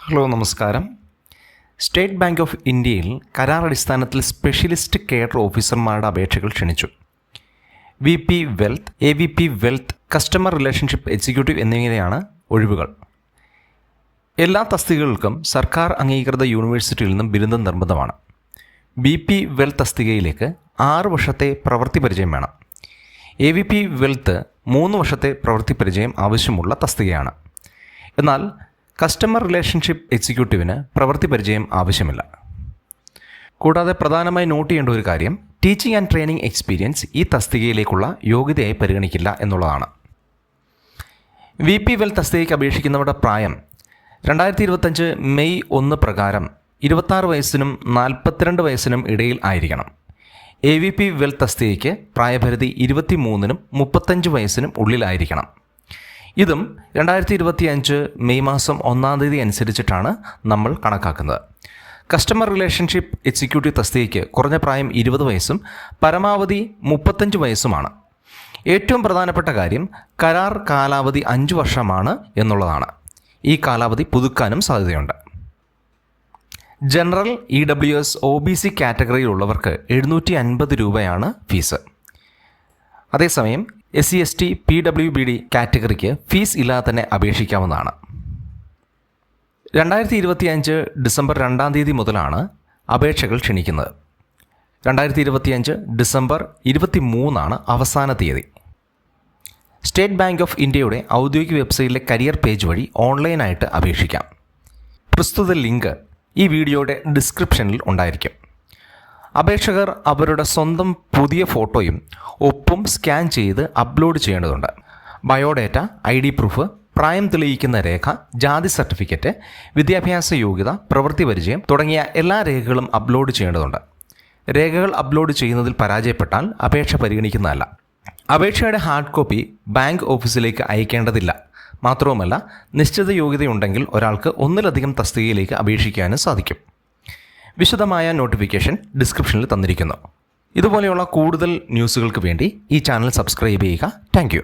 Hello നമസ്കാരം. State bank of ഇന്ത്യയിൽ കരാർ അടിസ്ഥാനത്തിൽ സ്പെഷ്യലിസ്റ്റ് കേഡർ ഓഫീസർമാരുടെ അപേക്ഷകൾ ക്ഷണിച്ചു. VP wealth, AVP wealth, customer relationship executive എന്നിങ്ങനെയാണ് ഒഴിവുകൾ. എല്ലാ തസ്തികകൾക്കും സർക്കാർ അംഗീകൃത യൂണിവേഴ്സിറ്റിയിൽ നിന്നും ബിരുദം നിർബന്ധമാണ്. BP വെൽത്ത് തസ്തികയിലേക്ക് 6 വർഷത്തെ പ്രവൃത്തി പരിചയം വേണം. AVP വെൽത്ത് 3 വർഷത്തെ പ്രവൃത്തി പരിചയം ആവശ്യമുള്ള തസ്തികയാണ്. എന്നാൽ കസ്റ്റമർ റിലേഷൻഷിപ്പ് എക്സിക്യൂട്ടീവിന് പ്രവൃത്തി പരിചയം ആവശ്യമില്ല. കൂടാതെ പ്രധാനമായി നോട്ട് ചെയ്യേണ്ട ഒരു കാര്യം, ടീച്ചിങ് ആൻഡ് ട്രെയിനിങ് എക്സ്പീരിയൻസ് ഈ തസ്തികയിലേക്കുള്ള യോഗ്യതയായി പരിഗണിക്കില്ല എന്നുള്ളതാണ്. VP വെൽത്ത് തസ്തികയ്ക്ക് അപേക്ഷിക്കുന്നവരുടെ പ്രായം 2025 മെയ് 1 പ്രകാരം 26 വയസ്സിനും 42 വയസ്സിനും ഇടയിൽ ആയിരിക്കണം. AVP വെൽത്ത് തസ്തികയ്ക്ക് പ്രായപരിധി 23നും 35 വയസ്സിനും ഉള്ളിലായിരിക്കണം. ഇതും 2025 മെയ് മാസം 1 തീയതി അനുസരിച്ചിട്ടാണ് നമ്മൾ കണക്കാക്കുന്നത്. കസ്റ്റമർ റിലേഷൻഷിപ്പ് എക്സിക്യൂട്ടീവ് തസ്തികയ്ക്ക് കുറഞ്ഞ പ്രായം 20 വയസ്സും പരമാവധി 35 വയസ്സുമാണ്. ഏറ്റവും പ്രധാനപ്പെട്ട കാര്യം, കരാർ കാലാവധി 5 വർഷമാണ് എന്നുള്ളതാണ്. ഈ കാലാവധി പുതുക്കാനും സാധ്യതയുണ്ട്. ജനറൽ, EWS, OBC കാറ്റഗറിയിലുള്ളവർക്ക് 750 രൂപയാണ് ഫീസ്. അതേസമയം SC, ST, PWBD കാറ്റഗറിക്ക് ഫീസ് ഇല്ലാതെ തന്നെ അപേക്ഷിക്കാവുന്നതാണ്. 2025 ഡിസംബർ 2 തീയതി മുതലാണ് അപേക്ഷകൾ ക്ഷണിക്കുന്നത്. 2025 ഡിസംബർ 23 അവസാന തീയതി. സ്റ്റേറ്റ് ബാങ്ക് ഓഫ് ഇന്ത്യയുടെ ഔദ്യോഗിക വെബ്സൈറ്റിലെ കരിയർ പേജ് വഴി ഓൺലൈനായിട്ട് അപേക്ഷിക്കാം. പ്രസ്തുത ലിങ്ക് ഈ വീഡിയോയുടെ ഡിസ്ക്രിപ്ഷനിൽ ഉണ്ടായിരിക്കും. അപേക്ഷകർ അവരുടെ സ്വന്തം പുതിയ ഫോട്ടോയും ഒപ്പും സ്കാൻ ചെയ്ത് അപ്ലോഡ് ചെയ്യേണ്ടതുണ്ട്. ബയോഡേറ്റ, ID പ്രൂഫ്, പ്രായം തെളിയിക്കുന്ന രേഖ, ജാതി സർട്ടിഫിക്കറ്റ്, വിദ്യാഭ്യാസ യോഗ്യത, പ്രവൃത്തി പരിചയം തുടങ്ങിയ എല്ലാ രേഖകളും അപ്ലോഡ് ചെയ്യേണ്ടതുണ്ട്. രേഖകൾ അപ്ലോഡ് ചെയ്യുന്നതിൽ പരാജയപ്പെട്ടാൽ അപേക്ഷ പരിഗണിക്കുന്നതല്ല. അപേക്ഷയുടെ ഹാർഡ് കോപ്പി ബാങ്ക് ഓഫീസിലേക്ക് അയക്കേണ്ടതില്ല. മാത്രവുമല്ല, നിശ്ചിത യോഗ്യതയുണ്ടെങ്കിൽ ഒരാൾക്ക് ഒന്നിലധികം തസ്തികയിലേക്ക് അപേക്ഷിക്കാനും സാധിക്കും. വിശദമായ നോട്ടിഫിക്കേഷൻ ഡിസ്ക്രിപ്ഷനിൽ തന്നിരിക്കുന്നു. ഇതുപോലെയുള്ള കൂടുതൽ ന്യൂസുകൾക്ക് വേണ്ടി ഈ ചാനൽ സബ്സ്ക്രൈബ് ചെയ്യുക. താങ്ക്